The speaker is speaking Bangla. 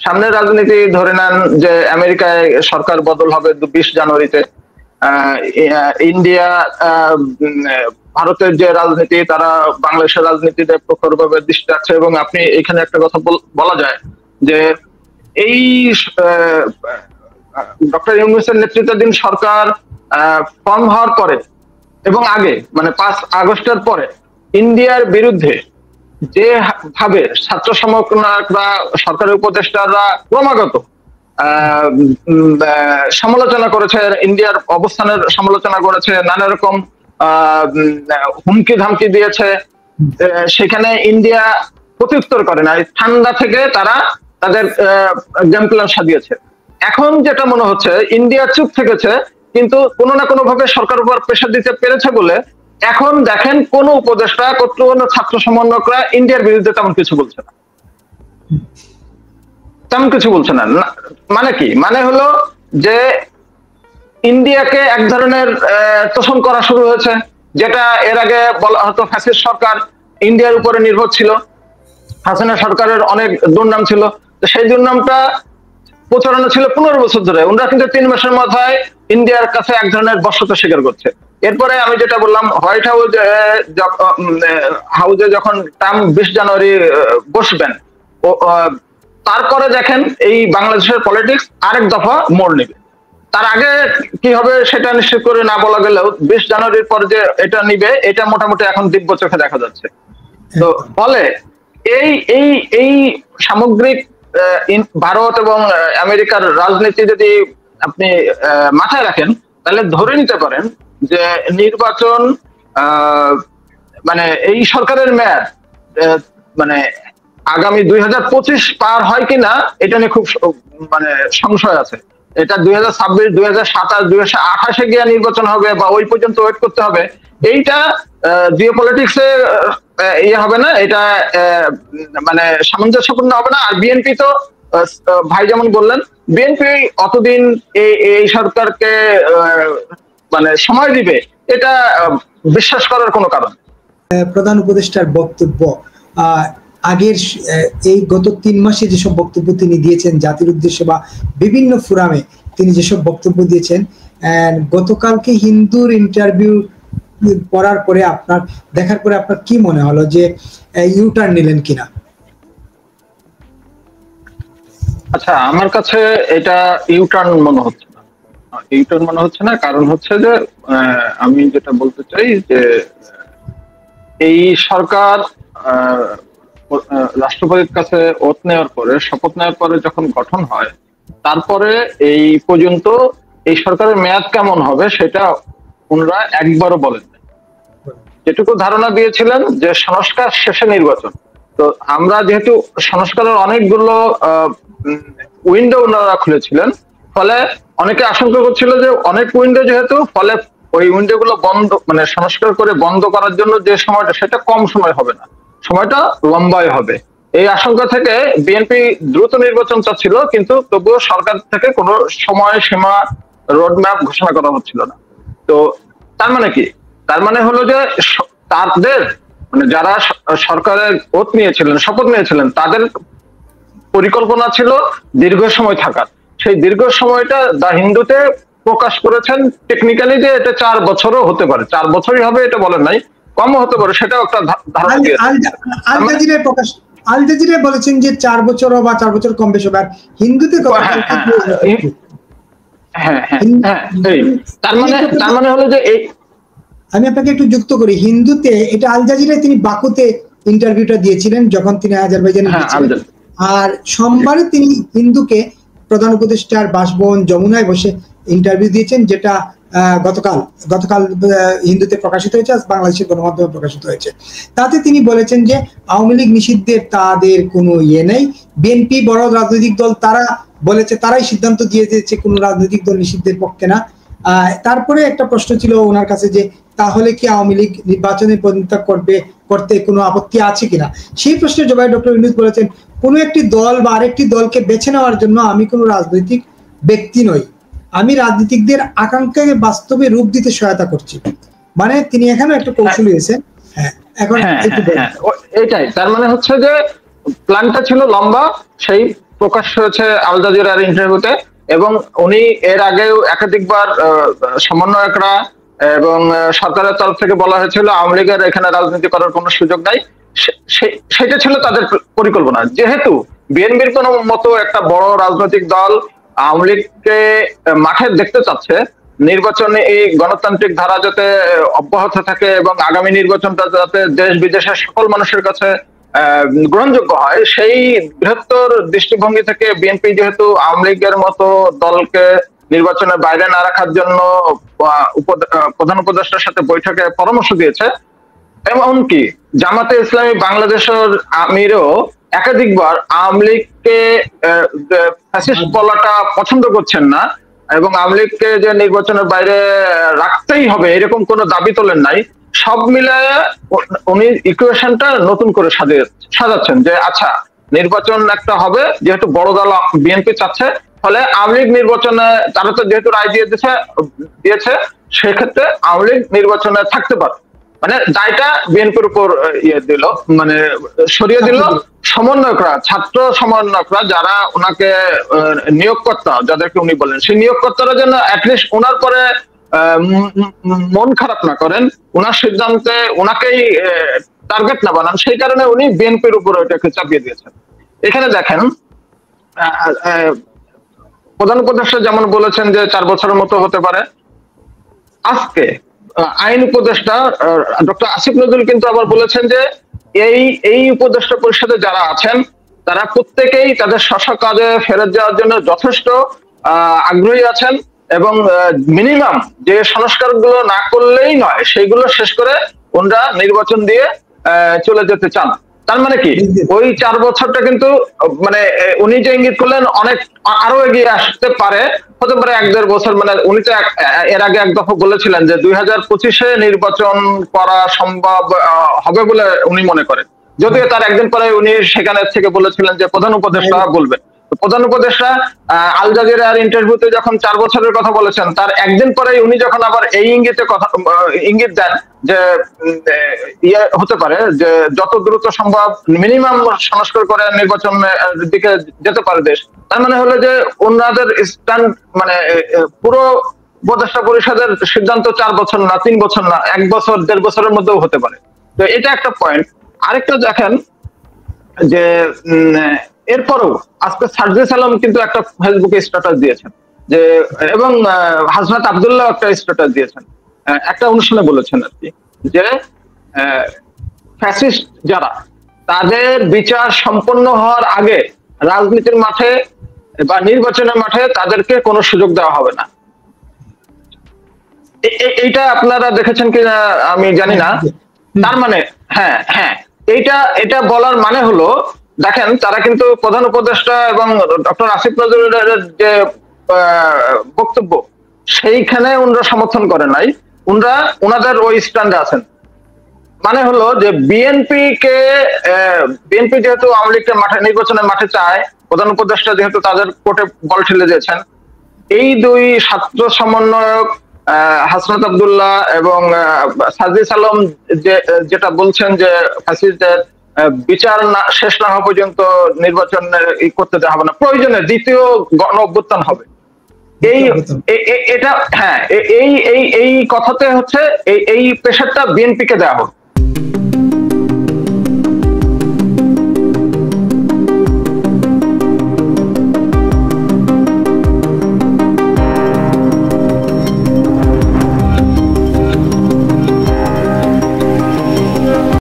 সামনের রাজনীতি ধরে নেন যে আমেরিকায় সরকার বদল হবে 20 জানুয়ারিতে। ইন্ডিয়া, ভারতের যে রাজনীতি, তারা বাংলাদেশের রাজনীতিতে প্রখরভাবে দৃষ্টি রাখছে। এবং আপনি এখানে একটা কথা বলা যায় যে এই ডক্টর ইউনূসের নেতৃত্বাধীন সরকার ফর্ম হওয়ার পরে এবং আগে, মানে 5 আগস্টের পরে ইন্ডিয়ার বিরুদ্ধে যে ভাবে ছাত্র সমন্বয়করা, সরকারের উপদেষ্টারা ক্রমাগত সমালোচনা করেছে, ইন্ডিয়ার অবস্থানের সমালোচনা করেছে, নানা রকম হুমকি ধামকি দিয়েছে, সেখানে ইন্ডিয়া প্রত্যুত্তর করে না। ঠান্ডা থেকে তারা তাদের গেম প্ল্যান সাজিয়েছে। এখন যেটা মনে হচ্ছে, ইন্ডিয়া চুপ থেকেছে, কিন্তু কোনো না কোনো ভাবে সরকার উপর প্রেশার দিতে পেরেছে বলে এখন দেখেন কোন উপদেষ্টা, কোন ছাত্র সমন্বয়করা ইন্ডিয়ার বিরুদ্ধে তেমন কিছু বলছে না। তেমন কিছু বলছে না। মানে কি? মানে হলো যে ইন্ডিয়াকে এক ধরনের তোষণ করা শুরু হয়েছে, যেটা এর আগে বলা হতো ফ্যাসিস্ট সরকার ইন্ডিয়ার উপরে নির্ভর ছিল, হাসিনা সরকারের অনেক দুর্নাম ছিল। তো সেই দুর্নামটা প্রচারণা ছিল 15 বছর ধরে। ওনারা কিন্তু 3 মাসের মাথায় ইন্ডিয়ার কাছে এক ধরনের বশ্যতা স্বীকার করছে। এরপরে আমি যেটা বললাম, হোয়াইট হাউসে যখন ট্রাম্প 20 জানুয়ারি বসবেন, তারপরে দেখেন এই বাংলাদেশের পলিটিক্স আরেক দফা মোড় নেবে। তার আগে কি হবে সেটা নিশ্চিত করে না বলা গেলেও 20 জানুয়ারির পর যে এটা নিবে, এটা মোটামুটি এখন দিব্য চোখে দেখা যাচ্ছে। তো ফলে এই এই এই সামগ্রিক ভারত এবং আমেরিকার রাজনীতি যদি আপনি মাথায় রাখেন, তাহলে ধরে নিতে পারেন যে নির্বাচন, মানে এই সরকারের মেয়াদ মানে আগামী 2025 পার হয় কিনা এটা নিয়ে খুব মানে সংশয় আছে। এটা 2026, 2027, 2028 গিয়ে নির্বাচন হবে বা ওই পর্যন্ত ওয়েট করতে হবে, এইটা জিওপলিটিক্সে ইয়ে হবে না, এটা মানে সামঞ্জস্যপূর্ণ হবে না। আর বিএনপি তো ভাই যেমন বললেন, বিএনপি অতদিন এই সরকারকে মানে সময় দিবে, এটা বিশ্বাস করার কোনো কারণ। প্রধান উপদেষ্টার বক্তব্য, আগের এই গত 3 মাসে যেসব বক্তব্য তিনি দিয়েছেন জাতির উদ্দেশ্যে বা বিভিন্ন ফোরামে তিনি যেসব বক্তব্য দিয়েছেন, গতকালকে হিন্দুর ইন্টারভিউ পড়ার পরে দেখার পরে আপনার কি মনে হলো, যে ইউটার্ন নিলেন কিনা? আচ্ছা, আমার কাছে এটা ইউটার্ন মনে হচ্ছে না। ইউটার্ন মনে হচ্ছে না, কারণ হচ্ছে যে আমি যেটা বলতে চাই যে এই সরকার রাষ্ট্রপতির কাছে ওথ নেওয়ার পরে, শপথ নেওয়ার পরে যখন গঠন হয়, তারপরে এই পর্যন্ত এই সরকারের মেয়াদ কেমন হবে সেটা ওনারা একবারও বলেন না। যেটুকু ধারণা দিয়েছিলেন যে সংস্কার শেষে নির্বাচন। তো আমরা যেহেতু সংস্কারের অনেকগুলো উইন্ডো ওনারা খুলেছিলেন, ফলে অনেকে আশঙ্কা করছিল যে অনেক উইন্ডো যেহেতু, ফলে ওই উইন্ডো গুলো বন্ধ, মানে সংস্কার করে বন্ধ করার জন্য যে সময়টা, সেটা কম সময় হবে না, সময়টা লম্বাই হবে। এই আশঙ্কা থেকে বিএনপি দ্রুত নির্বাচন চাচ্ছিল, কিন্তু তবুও সরকার থেকে কোনো সময় সীমা, রোডম্যাপ ঘোষণা করা হচ্ছিল না। তো তার মানে কি? তার মানে হলো যে তাদের, মানে যারা সরকারের ওথ নিয়েছিলেন, শপথ নিয়েছিলেন, তাদের পরিকল্পনা ছিল দীর্ঘ সময় থাকার। সেই দীর্ঘ সময়টা দ্য হিন্দুতে প্রকাশ করেছেন টেকনিক্যালি যে এটা 4 বছরও হতে পারে, 4 বছরই হবে এটা বলেন নাই, কম হতে পারে, সেটাও একটা ধারণা দিয়েছে। আল জাজিরা বলেছেন যে 4 বছর বা 4 বছর কম বেশি হবে, আর হিন্দুতে তার মানে হলো যে এই, আমি আপনাকে একটু যুক্ত করি, হিন্দুতে এটা আল জাজিরায় তিনি বাকুতে ইন্টারভিউটা দিয়েছিলেন যখন তিনি আজারবাইজানে গিয়েছিলেন, আর সোমবারে তিনি হিন্দুকে প্রধান উপদেষ্টার বাসভবন যমুনায় বসে ইন্টারভিউ দিয়েছেন, যেটা গতকাল হিন্দুতে প্রকাশিত হয়েছে, আজ বাংলাদেশের গণমাধ্যমে প্রকাশিত হয়েছে। তাতে তিনি বলেছেন যে আওয়ামী লীগ নিষিদ্ধের তাদের কোনো ইয়ে নেই, বিএনপি বড় রাজনৈতিক দল, তারা বলেছে, তারাই সিদ্ধান্ত দিয়ে দিয়েছে, কোনো রাজনৈতিক দল নিষিদ্ধের পক্ষে না। তারপরে একটা প্রশ্ন ছিল ওনার কাছে যে তাহলে কি আওয়ামী লীগ নির্বাচনে প্রতিদ্বন্দ্বিতা করতে কোনো আপত্তি আছে কিনা। সেই প্রশ্নের জবাবে ডক্টর ইউনূস বলেছেন, কোনো একটি দল বা আরেকটি দলকে বেছে নেওয়ার জন্য আমি কোনো রাজনৈতিক ব্যক্তি নই, আমি রাজনীতিকদের আকাঙ্ক্ষাকে বাস্তবে রূপ দিতে সহায়তা করছি। মানে তিনি এখানে একটা কৌশলী হয়েছেন। এখন এটাই তার মানে হচ্ছে যে প্ল্যানটা ছিল লম্বা, সেই প্রকাশ হয়েছে আল জাজিরার ইন্টারভিউতে, এবং উনি এর আগেও একাধিকবার সমন্বয়করা এবং সরকারের তরফ থেকে বলা হয়েছিল আওয়ামী লীগের এখানে রাজনীতি করার কোনো সুযোগ নাই, সেটা ছিল তাদের পরিকল্পনা। যেহেতু বিএনপির কোন মতো একটা বড় রাজনৈতিক দল আওয়ামী লীগকে মাঠে দেখতে চাচ্ছে, নির্বাচনে এই গণতান্ত্রিক ধারা যাতে অব্যাহত থাকে এবং আগামী নির্বাচনটা যাতে দেশ বিদেশের সকল মানুষের কাছে গ্রহণযোগ্য হয়, সেই বৃহত্তর দৃষ্টিভঙ্গি থেকে বিএনপি যেহেতু আওয়ামী লীগের মতো দলকে নির্বাচনের বাইরে না রাখার জন্য প্রধান উপদেষ্টার সাথে বৈঠকে পরামর্শ দিয়েছে, এমনকি জামাতে ইসলামী বাংলাদেশের আমিরও একাধিকবার আওয়ামী লীগকে ফ্যাসিস্ট বলাটা পছন্দ করছেন না এবং আওয়ামী লীগকে যে নির্বাচনের বাইরে রাখতেই হবে এরকম কোনো দাবি তোলেন নাই। সব মিলায় উনি ইকুয়েশনটা নতুন করে সাজাচ্ছেন যে আচ্ছা নির্বাচন একটা হবে, যেহেতু বড় দল বিএনপি চাচ্ছে, ফলে আওয়ামী লীগ নির্বাচনে তারা তো যেহেতু রায় দিয়েছে সেক্ষেত্রে আওয়ামী লীগ নির্বাচনে থাকতে পারে, মানে দায়টা বিএনপির উপর দিল, মানে সরিয়ে দিল সমন্বয়করা, ছাত্র সমন্বয়করা যারা ওনাকে নিয়োগকর্তা যাদেরকে উনি বলেন, সেই নিয়োগকর্তারা যেন অ্যাটলিস্ট ওনার পরে মন খারাপ না করেন, ওনার সিদ্ধান্তে ওনাকেই টার্গেট না বানান, সেই কারণে উনি বিএনপির উপর ওইটাকে চাপিয়ে দিয়েছেন। এখানে দেখেন প্রধান উপদেষ্টা যেমন বলেছেন যে 4 বছরের মতো হতে পারে, আজকে আইন উপদেষ্টা ডক্টর আসিফ নজরুল কিন্তু আবার বলেছেন যে এই উপদেষ্টা পরিষদে যারা আছেন তারা প্রত্যেকেই তাদের স্ব কাজে ফেরত যাওয়ার জন্য যথেষ্ট আগ্রহী আছেন এবং মিনিমাম যে সংস্কারগুলো না করলেই নয় সেইগুলো শেষ করে ওনারা নির্বাচন দিয়ে চলে যেতে চান। তার মানে কি ওই 4 বছরটা কিন্তু মানে উনি যে ইঙ্গিত করলেন অনেক আরো এগিয়ে আসতে পারে, হতে পারে 1-1.5 বছর, মানে উনি তো এর আগে এক দফা বলেছিলেন যে 2025-এ নির্বাচন করা সম্ভব হবে বলে উনি মনে করেন, যদিও তার একদিন পরে উনি সেখানে থেকে বলেছিলেন যে প্রধান উপদেষ্টা বলবেন। প্রধান উপদেষ্টা আল জাজিরার ইন্টারভিউতে যখন 4 বছরের কথা বলেছেন, তার একদিন পরে উনি যখন আবার এই ইঙ্গিত দেন যে হতে পারে যে যত দ্রুত সম্ভব মিনিমাম সংস্কার করে নির্বাচনের দিকে যেতে পারে দেশ, তার মানে হলো যে ওনাদের স্ট্যান্ড মানে পুরো উপদেষ্টা পরিষদের সিদ্ধান্ত 4 বছর না, 3 বছর না, 1 বছর 1.5 বছরের মধ্যেও হতে পারে। তো এটা একটা পয়েন্ট। আরেকটা দেখেন যে এরপরও আজকে সার্জিস আলম কিন্তু একটা ফেসবুকে স্ট্যাটাস দিয়েছেন যে, এবং হাসনাত আব্দুল্লাহ একটা স্ট্যাটাস দিয়েছেন, একটা অনুষ্ঠানে বলেছেন আর কি, যে ফ্যাসিস্ট যারা তাদের বিচার সম্পন্ন হওয়ার আগে রাজনীতির মাঠে বা নির্বাচনের মাঠে তাদেরকে কোনো সুযোগ দেওয়া হবে না। এইটা আপনারা দেখেছেন কিনা আমি জানি না। তার মানে হ্যাঁ এটা বলার মানে হলো, দেখেন তারা কিন্তু প্রধান উপদেষ্টা এবং ডক্টর আসিফ নজরুলের যে বক্তব্য সেইখানে ওনারা সমর্থন করে নাই, ওনাদের ওই স্ট্যান্ডে আছেন। মানে হলো যে বিএনপি যেহেতু আওয়ামী লীগকে নির্বাচনের মাঠে চায়, প্রধান উপদেষ্টা যেহেতু তাদের কোর্টে বল ঠেলে দিয়েছেন, এই দুই ছাত্র সমন্বয়ক হাসনাত আব্দুল্লাহ এবং সার্জিস আলম যেটা বলছেন যে ফ্যাসিস্টদের বিচার শেষ না হওয়া পর্যন্ত নির্বাচন করতে দেওয়া হবে না, প্রয়োজনে দ্বিতীয় গণ অভ্যুত্থান হবে, এটা এই কথাতে হচ্ছে এই প্রেশারটা বিএনপি কে দেওয়া হোক।